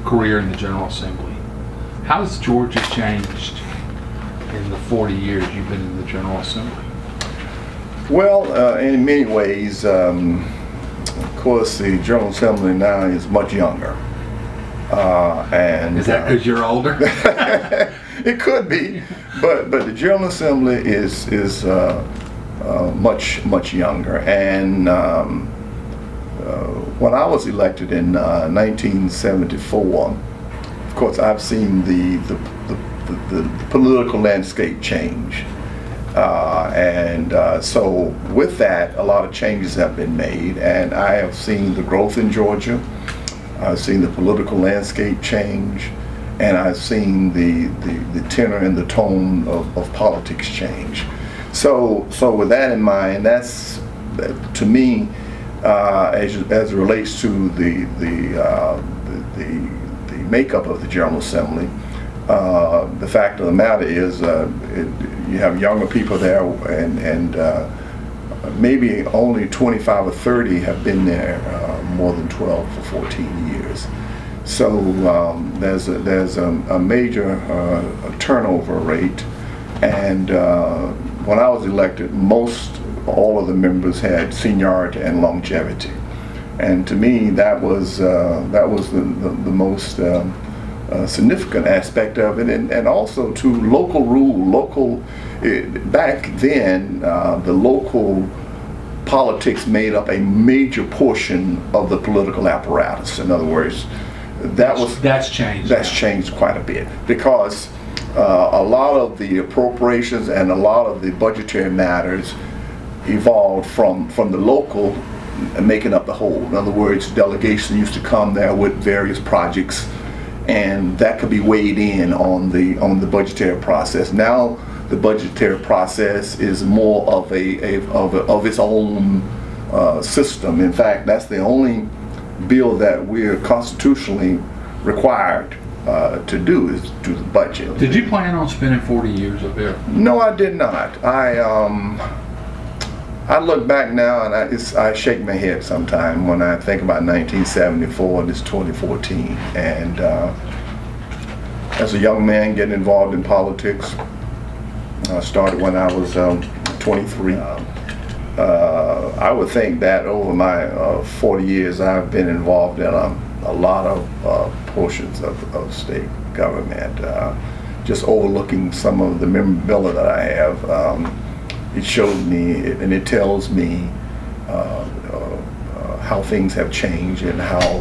career in the General Assembly. How has Georgia changed in the 40 years you've been in the General Assembly? Well, in many ways, of course, the General Assembly now is much younger. Is that because you're older? It could be, but the General Assembly is much younger. And when I was elected in 1974, of course, I've seen the political landscape change. So with that, a lot of changes have been made, and I have seen the growth in Georgia. I've seen the political landscape change, and I've seen the tenor and the tone of politics change. So with that in mind, that's, to me, as it relates to the makeup of the General Assembly. The fact of the matter is, you have younger people there, and maybe only 25 or 30 have been there more than 12 or 14 years. So there's a major turnover rate, and when I was elected, all of the members had seniority and longevity, and to me that was the most significant aspect of it, and also to local rule. Back then, the local politics made up a major portion of the political apparatus. In other words, that's changed. That's changed quite a bit, because a lot of the appropriations and a lot of the budgetary matters evolved from the local making up the whole. In other words, delegation used to come there with various projects, and that could be weighed in on the budgetary process. Now the budgetary process is more of its own system. In fact, that's the only bill that we're constitutionally required to do, is do the budget. Did you plan on spending 40 years up there? No, I did not. I look back now and I shake my head sometime when I think about 1974 and it's 2014. And as a young man getting involved in politics, I started when I was 23. I would think that over my 40 years I've been involved in a lot of portions of state government. Just overlooking some of the memorabilia that I have, it shows me and it tells me how things have changed, and how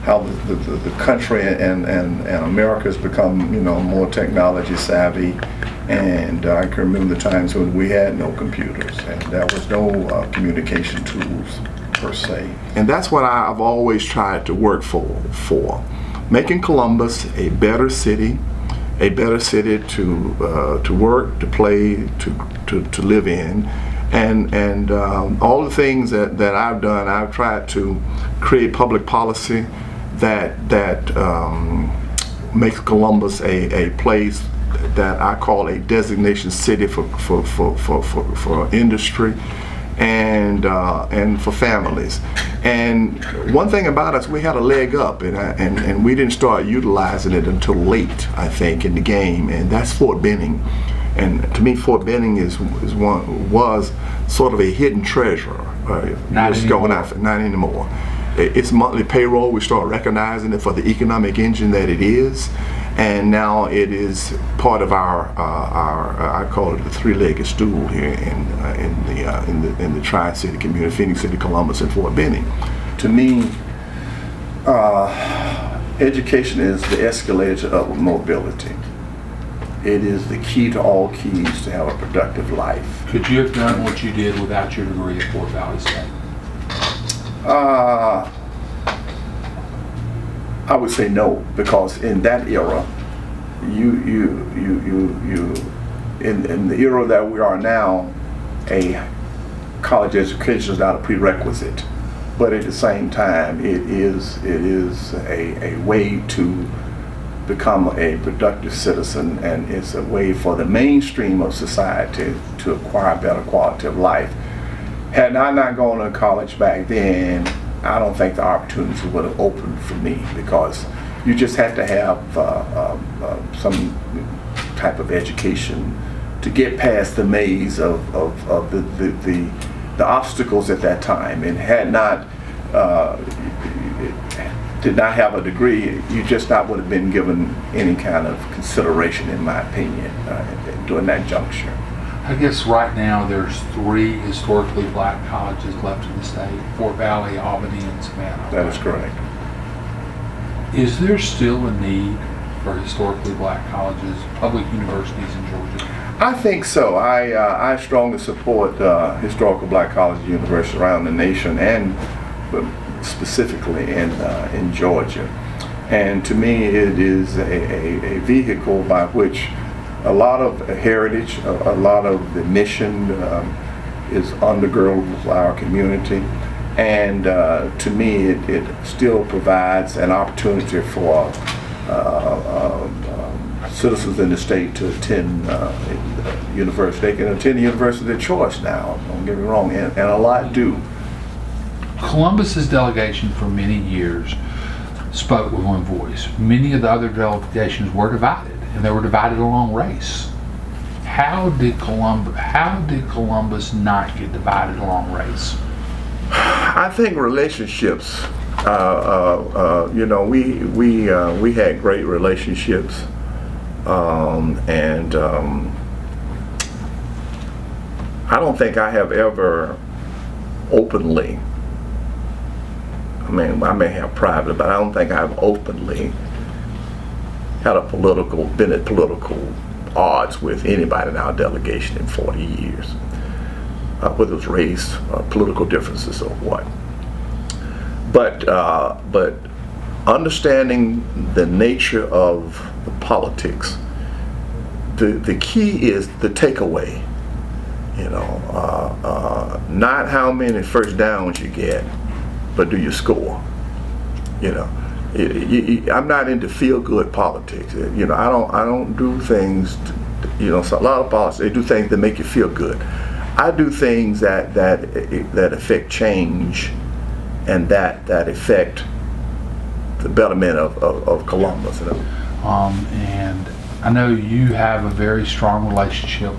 the country and America has become, more technology savvy. And I can remember the times when we had no computers and there was no communication tools per se. And that's what I've always tried to work for, making Columbus a better city to work, to play, to live in, and all the things that I've done. I've tried to create public policy that makes Columbus a place that I call a destination city for industry and for families. And one thing about us, we had a leg up, and we didn't start utilizing it until late, I think, in the game, and that's Fort Benning. And to me, Fort Benning was sort of a hidden treasure. Not anymore. Not anymore. Its monthly payroll, we start recognizing it for the economic engine that it is, and now it is part of our I call it the three-legged stool here in the Tri-City community, Phoenix City, Columbus, and Fort Benning. To me, education is the escalator to upward mobility. It is the key to all keys to have a productive life. Could you have done what you did without your degree at Fort Valley State? I would say no, because in that era, in the era that we are now, a college education is not a prerequisite, but at the same time, it is a way to become a productive citizen, and it's a way for the mainstream of society to acquire a better quality of life. Had I not gone to college back then, I don't think the opportunities would have opened for me, because you just had to have some type of education to get past the maze of the obstacles at that time, and did not have a degree, you just not would have been given any kind of consideration, in my opinion, during that juncture. I guess right now there's 3 historically black colleges left in the state: Fort Valley, Albany, and Savannah. That is correct. Is there still a need for historically black colleges, public universities in Georgia? I think so. I strongly support historical black colleges and universities around the nation, and specifically in Georgia. And to me, it is a vehicle by which a lot of heritage, a lot of the mission is undergirded our community. And to me, it still provides an opportunity for citizens in the state to attend university. They can attend the university of their choice now, don't get me wrong, and a lot do. Columbus's delegation for many years spoke with one voice. Many of the other delegations were divided, and they were divided along race. How did Columbus not get divided along race? I think relationships. We had great relationships, and I don't think I have ever openly. I mean, I may have privately, but I don't think I've openly had been at political odds with anybody in our delegation in 40 years, whether it was race or political differences or what. But understanding the nature of the politics, the key is the takeaway. Not how many first downs you get, but do you score? I'm not into feel-good politics. I don't do things. So a lot of politics, they do things that make you feel good. I do things that affect change, and that affect the betterment of Columbus. And I know you have a very strong relationship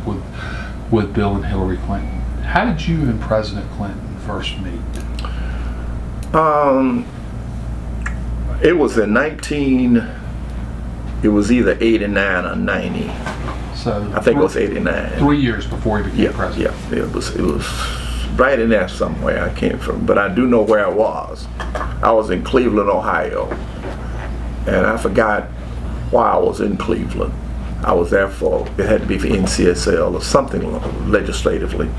with Bill and Hillary Clinton. How did you and President Clinton first meet? It was it was either 89 or 90. So I think it was 89. 3 years before he became president. Yeah, it was right in there somewhere. I can't remember, but I do know where I was. I was in Cleveland, Ohio, and I forgot why I was in Cleveland. I was there it had to be for NCSL or something legislatively.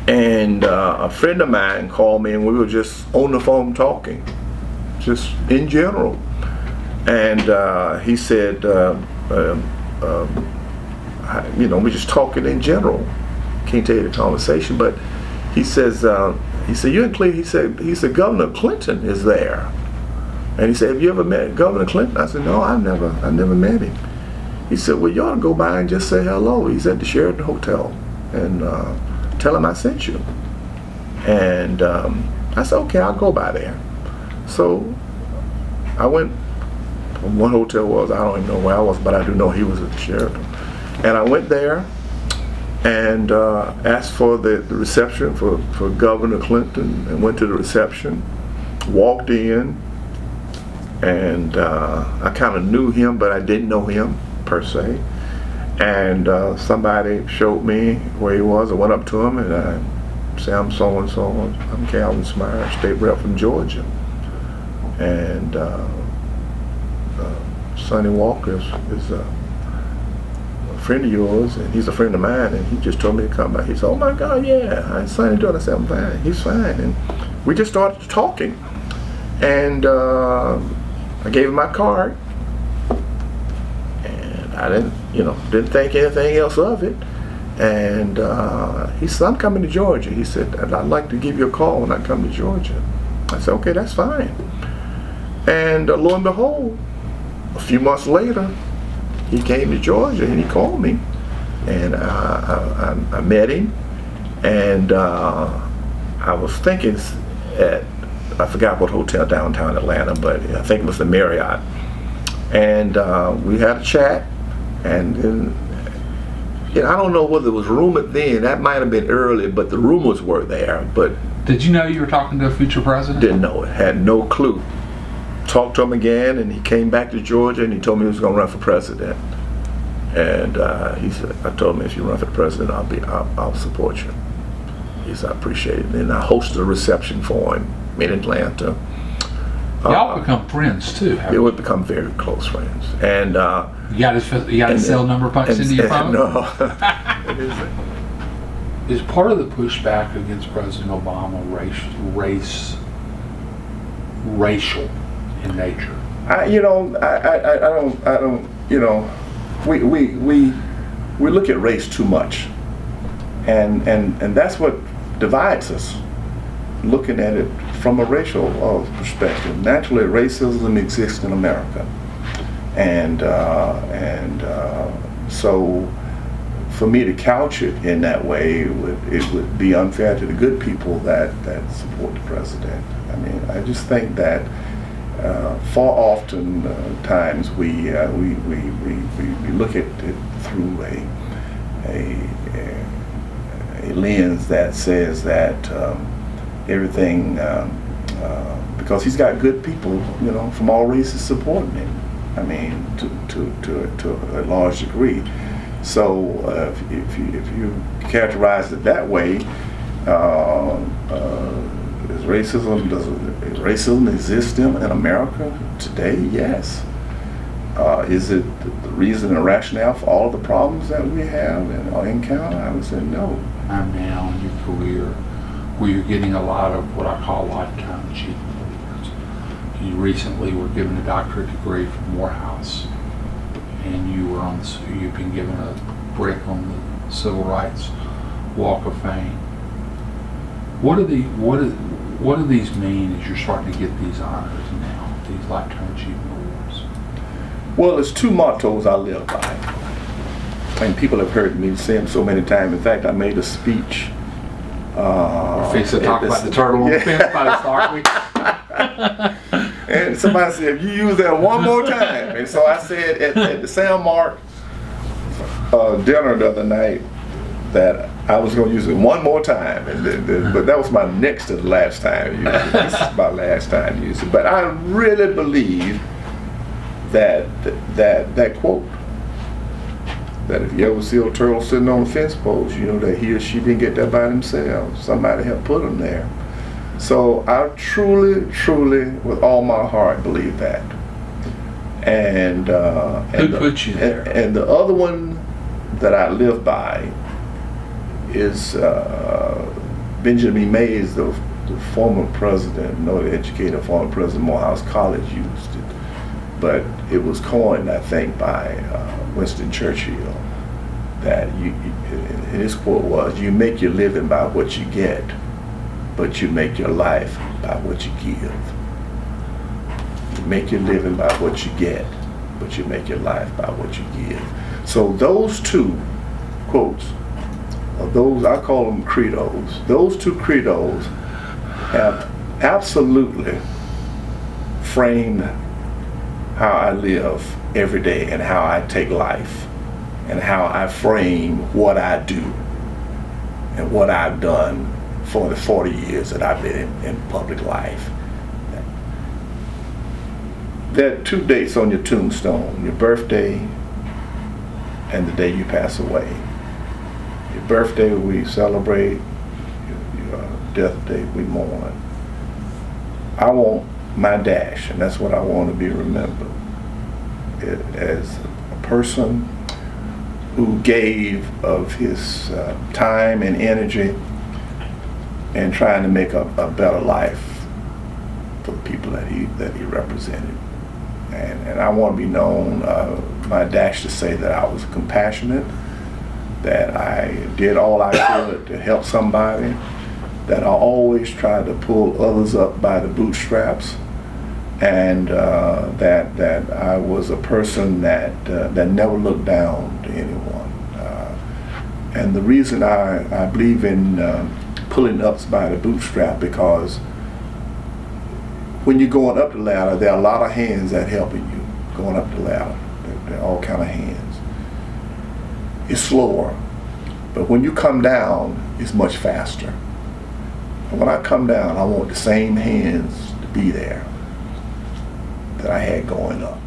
And a friend of mine called me, and we were just on the phone talking, just in general. And he said, we're just talking in general. Can't tell you the conversation, but he says, you're in Cleveland. He said, Governor Clinton is there. And he said, have you ever met Governor Clinton? I said, no, I never met him. He said, well, you ought to go by and just say hello. He's at the Sheraton Hotel, and tell him I sent you. And I said, okay, I'll go by there. So I went, one hotel was, I don't even know where I was, but I do know he was at the Sheraton. And I went there and asked for the reception for Governor Clinton, and went to the reception, walked in, and I kind of knew him, but I didn't know him per se. And somebody showed me where he was. I went up to him and I said, I'm so-and-so, I'm Calvin Smyre, state rep from Georgia. And Sonny Walker is a friend of yours, and he's a friend of mine, and he just told me to come by. He said, oh my God, yeah, how's Sonny doing? I said, I'm fine, he's fine. And we just started talking. And I gave him my card. I didn't think anything else of it. And he said, I'm coming to Georgia. He said, I'd like to give you a call when I come to Georgia. I said, okay, that's fine. And lo and behold, a few months later, he came to Georgia and he called me. And I met him. And I was thinking at I forgot what hotel downtown Atlanta, but I think it was the Marriott. And we had a chat, and I don't know whether it was rumored then. That might have been early, but the rumors were there. But did you know you were talking to a future president? didn't know it. Had no clue. Talked to him again, and he came back to Georgia, and he told me he was going to run for president. And he said, I told him, if you run for president, I'll support you. He said, I appreciate it. And I hosted a reception for him in Atlanta. Y'all become friends too. It would become very close friends. And you got his cell number punched into your phone? No. Is part of the pushback against President Obama racial in nature? I don't. We look at race too much, and that's what divides us. Looking at it from a racial perspective, naturally racism exists in America, and so for me to couch it in that way, it would be unfair to the good people that support the president. I mean, I just think that far often times we look at it through a lens that says that everything, because he's got good people, from all races supporting him. I mean, to a large degree. So if you characterize it that way, does racism exist in America today? Yes. Is it the reason and rationale for all the problems that we have and encounter? I would say no. I'm now in your career where you're getting a lot of what I call lifetime achievement awards. You recently were given a doctorate degree from Morehouse, and you've been given a brick on the Civil Rights Walk of Fame. What do these mean as you're starting to get these honors now, these lifetime achievement awards? Well, there's two mottos I live by, and people have heard me say them so many times. In fact, I made a speech. We're fixing to talk about the turtle on the fence by the start. And somebody said, if you use that one more time. And so I said at the Sam Mark dinner the other night that I was going to use it one more time. But that was my next to the last time to use it. This is my last time to use it. But I really believe that quote, that if you ever see a turtle sitting on a fence post, you know that he or she didn't get that by themselves. Somebody helped put them there. So I truly, with all my heart, believe that. And who put you there? And the other one that I live by is Benjamin Mays, the former president, the educator, former president of Morehouse College used it. But it was coined, I think, by Winston Churchill, that his quote was, you make your living by what you get, but you make your life by what you give. You make your living by what you get, but you make your life by what you give. So those two quotes, or those, I call them credos, those two credos have absolutely framed how I live every day and how I take life and how I frame what I do and what I've done for the 40 years that I've been in public life. There are two dates on your tombstone, your birthday and the day you pass away. Your birthday we celebrate, your death day we mourn. I want my dash, and that's what I want to be remembered, as a person who gave of his time and energy and trying to make a better life for the people that he represented. And I want to be known, my dash to say that I was compassionate, that I did all I could to help somebody, that I always tried to pull others up by the bootstraps, and that I was a person that never looked down to anyone. And the reason I believe in pulling up by the bootstrap, because when you're going up the ladder, there are a lot of hands that helping you going up the ladder. There are all kind of hands. It's slower, but when you come down, it's much faster. And when I come down, I want the same hands to be there that I had going up.